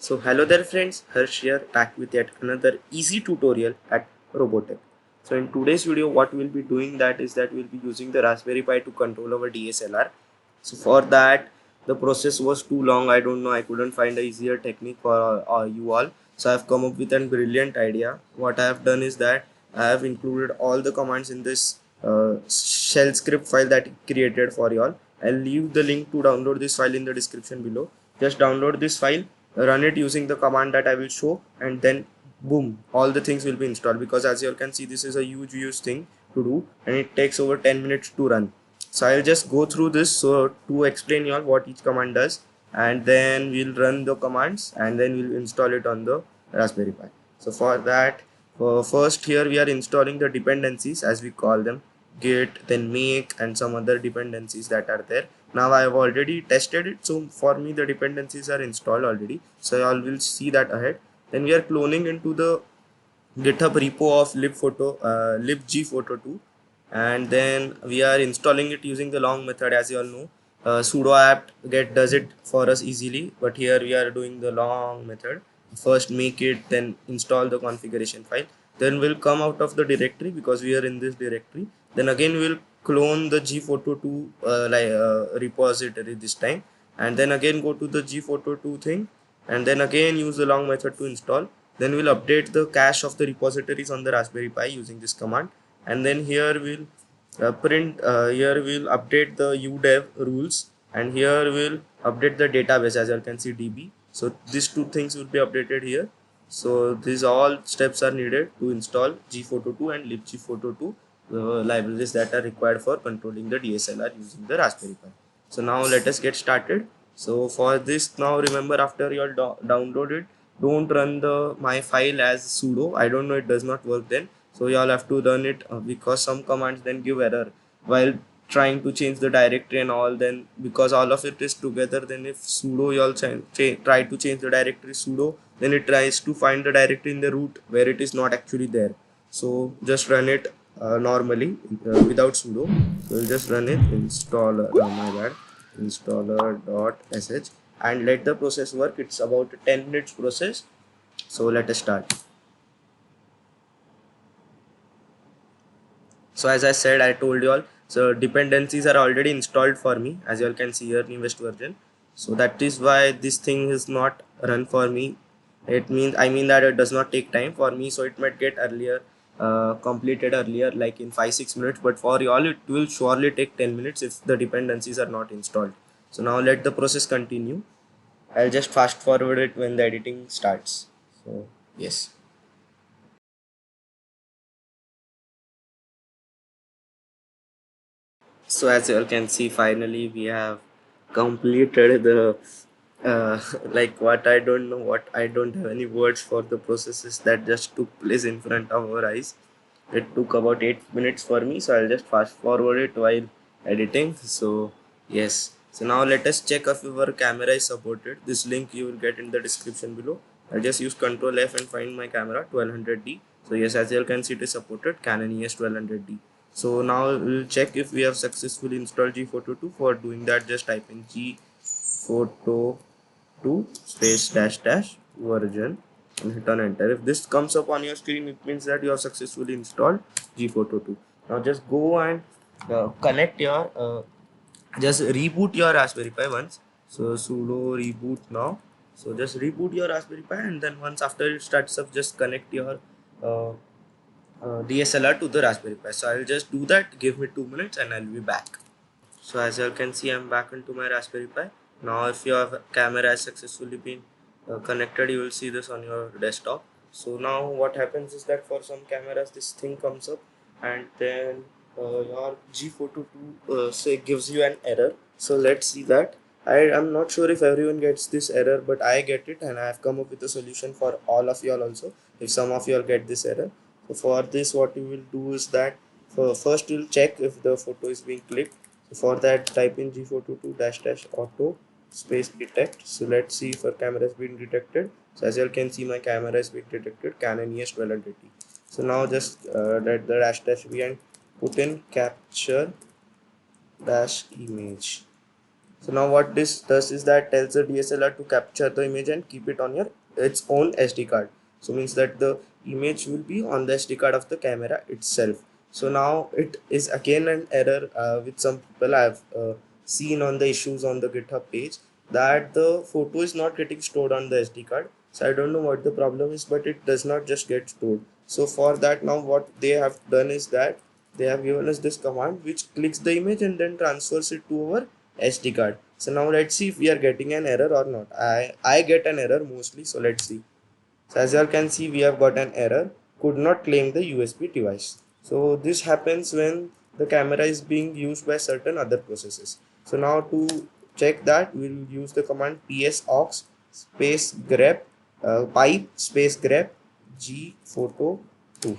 So hello there friends, Harsh here back with yet another easy tutorial at Robotech. So in today's video what we'll be doing that we'll be using the Raspberry Pi to control our DSLR. So for that the process was too long. I don't know, I couldn't find a easier technique for you all. So I've come up with a brilliant idea. What I have done is that I have included all the commands in this shell script file that I created for you all. I'll leave the link to download this file in the description below. Just download this file, run it using the command that I will show, and then boom, all the things will be installed. Because as you all can see, this is a huge thing to do and it takes over 10 minutes to run. So I'll just go through this so to explain you all what each command does, and then we'll run the commands and then we'll install it on the Raspberry Pi. So for that, first here we are installing the dependencies as we call them, git, then make, and some other dependencies that are there. Now I have already tested it, so for me the dependencies are installed already, so I will see that ahead. Then we are cloning into the GitHub repo of libgphoto2, and then we are installing it using the long method. As you all know, sudo apt get does it for us easily, but here we are doing the long method. First make it, then install the configuration file, then we'll come out of the directory because we are in this directory. Then again we'll clone the gphoto2 repository this time, and then again go to the gphoto2 thing, and then again use the long method to install. Then we'll update the cache of the repositories on the Raspberry Pi using this command, and then here we'll here we'll update the udev rules, and here we'll update the database. As you can see, db. So these two things will be updated here. So these all steps are needed to install gphoto2 and libgphoto2, the libraries that are required for controlling the DSLR using the Raspberry Pi. So now let us get started. So for this, now remember, after you all download it, don't run the my file as sudo. I don't know, it does not work then. So you all have to run it because some commands then give error while trying to change the directory and all. Then because all of it is together, then if sudo you all try to change the directory sudo, then it tries to find the directory in the root where it is not actually there. So just run it normally without sudo. So we'll just run it installer, my bad, installer.sh, and let the process work. It's about a 10 minutes process. So let us start. So as I said, I told you all, so dependencies are already installed for me, as you all can see here, newest version. So that is why this thing is not run for me. It means, I mean that it does not take time for me, so it might get earlier completed earlier, like in 5-6 minutes, but for you all it will surely take 10 minutes if the dependencies are not installed. So now let the process continue. I'll just fast forward it when the editing starts. So yes. So as you all can see, finally we have completed the like what I don't know, what I don't have any words for the processes that just took place in front of our eyes. It took about 8 minutes for me, so I'll just fast forward it while editing. So yes, so now let us check if our camera is supported. This link you will get in the description below. I'll just use Ctrl F and find my camera 1200D. So yes, as you all can see, it is supported, Canon EOS 1200D. So now we'll check if we have successfully installed gphoto2. For doing that, just type in gphoto2 space dash dash version and hit on enter. If this comes up on your screen, it means that you have successfully installed gphoto2. Now just go and connect your just reboot your Raspberry Pi once. So sudo reboot now. So just reboot your Raspberry Pi, and then once after it starts up, just connect your uh, DSLR to the Raspberry Pi. So I'll just do that. Give me 2 minutes and I'll be back. So as you can see, I'm back into my Raspberry Pi. Now if your camera has successfully been connected, you will see this on your desktop. So now what happens is that for some cameras this thing comes up, and then your gphoto2 say gives you an error. So let's see that. I'm not sure if everyone gets this error, but I get it, and I have come up with a solution for all of y'all also, if some of y'all get this error. So for this, what you will do is that first you'll check if the photo is being clicked. So for that, type in gphoto2 dash dash auto space detect. So let's see if our camera has been detected. So as you can see, my camera has been detected, Canon EOS 1200D. So now just let the dash dash v and put in capture dash image. So now what this does is that tells the DSLR to capture the image and keep it on your its own SD card. So means that the image will be on the SD card of the camera itself. So now it is again an error which some people have seen on the issues on the GitHub page, that the photo is not getting stored on the SD card. So I don't know what the problem is, but it does not just get stored. So for that, now what they have done is that they have given us this command which clicks the image and then transfers it to our SD card. So now let's see if we are getting an error or not. I get an error mostly, so let's see. So as you can see, we have got an error, could not claim the USB device. So this happens when the camera is being used by certain other processes. So now to check that, we'll use the command psaux space grep pipe space grep g photo 2.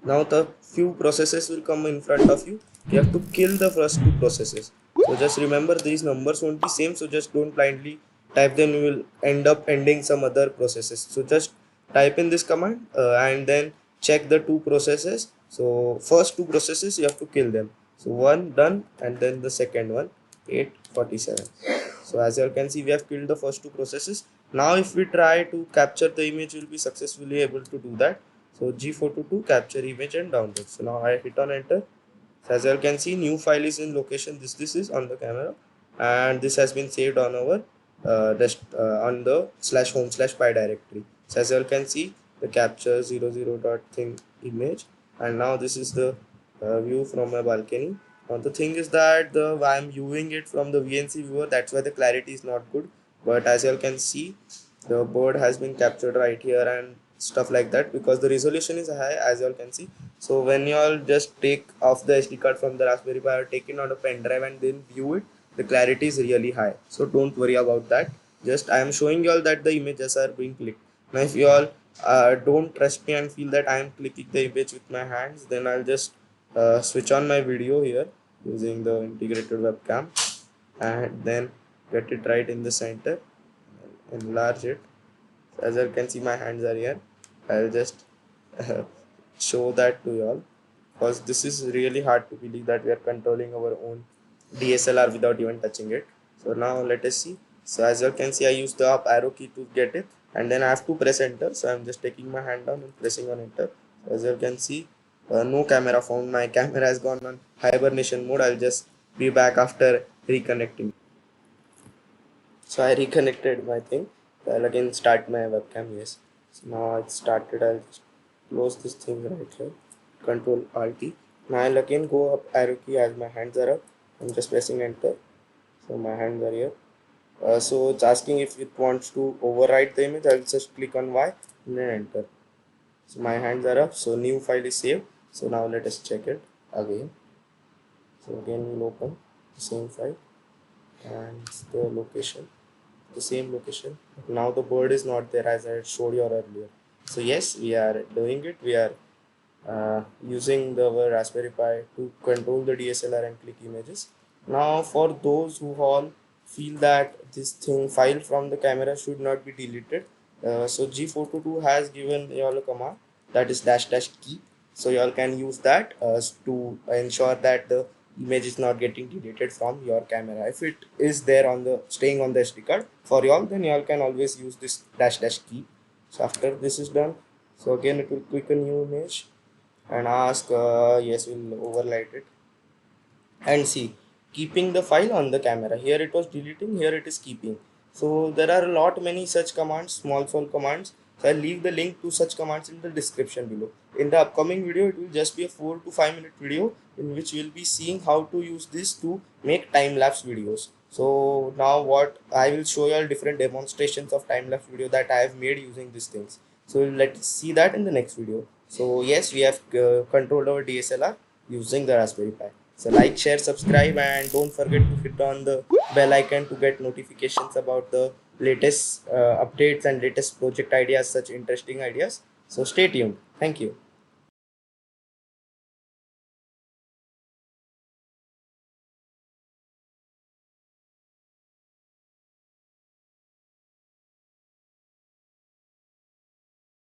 Now the few processes will come in front of you. You have to kill the first two processes. So just remember, these numbers won't be same, so just don't blindly type them. You will end up ending some other processes. So just type in this command and then check the two processes. So first two processes you have to kill them. So one done, and then the second one 847. So as you can see, we have killed the first two processes. Now if we try to capture the image, we'll be successfully able to do that. So G422 capture image and download. So now I hit on enter. So as you can see, new file is in location this is on the camera, and this has been saved on our on the /home/pi directory. So as you can see, the capture 00 dot thing image, and now this is the view from my balcony. Now the thing is that I am viewing it from the VNC viewer, that's why the clarity is not good. But as you can see, the bird has been captured right here and stuff like that, because the resolution is high, as you all can see. So when you all just take off the SD card from the Raspberry Pi or take it on a pen drive and then view it, the clarity is really high. So don't worry about that. Just I am showing you all that the images are being clicked. Now if you all don't trust me and feel that I am clicking the image with my hands, then I'll just switch on my video here using the integrated webcam, and then get it right in the center, enlarge it. As you can see, my hands are here. I'll just show that to you all, because this is really hard to believe that we are controlling our own DSLR without even touching it. So now let us see. So as you can see, I use the up arrow key to get it, and then I have to press enter. So I'm just taking my hand down and pressing on enter. So as you can see, no camera found. My camera has gone on hibernation mode. I'll just be back after reconnecting. So I reconnected my thing. I'll again start my webcam. Yes. So now it's started. I'll just close this thing right here. Control Alt T. Now I'll again go up arrow key as my hands are up. I'm just pressing enter. So my hands are here. So it's asking if it wants to overwrite the image. I'll just click on Y and then enter. So my hands are up. So new file is saved. So now let us check it again. So again we'll open the same file and the location, the same location. Now the bird is not there as I showed you earlier. So yes, we are doing it. We are using the Raspberry Pi to control the DSLR and click images. Now for those who all feel that this thing file from the camera should not be deleted, so G422 has given you all a command, that is --key. So you all can use that to ensure that the image is not getting deleted from your camera. If it is there on the staying on the SD card for you all, then you all can always use this --key. So after this is done, so again it will click a new image and ask yes, we'll overwrite it, and see, keeping the file on the camera. Here it was deleting, here it is keeping. So there are a lot many such commands, small commands. So I'll leave the link to such commands in the description below. In the upcoming video, it will just be a 4 to 5 minute video in which we'll be seeing how to use this to make time-lapse videos. So now what I will show you all different demonstrations of time-lapse video that I have made using these things. So let's see that in the next video. So yes, we have controlled our DSLR using the Raspberry Pi. So like, share, subscribe, and don't forget to hit on the bell icon to get notifications about the latest updates and latest project ideas, such interesting ideas. So stay tuned. Thank you.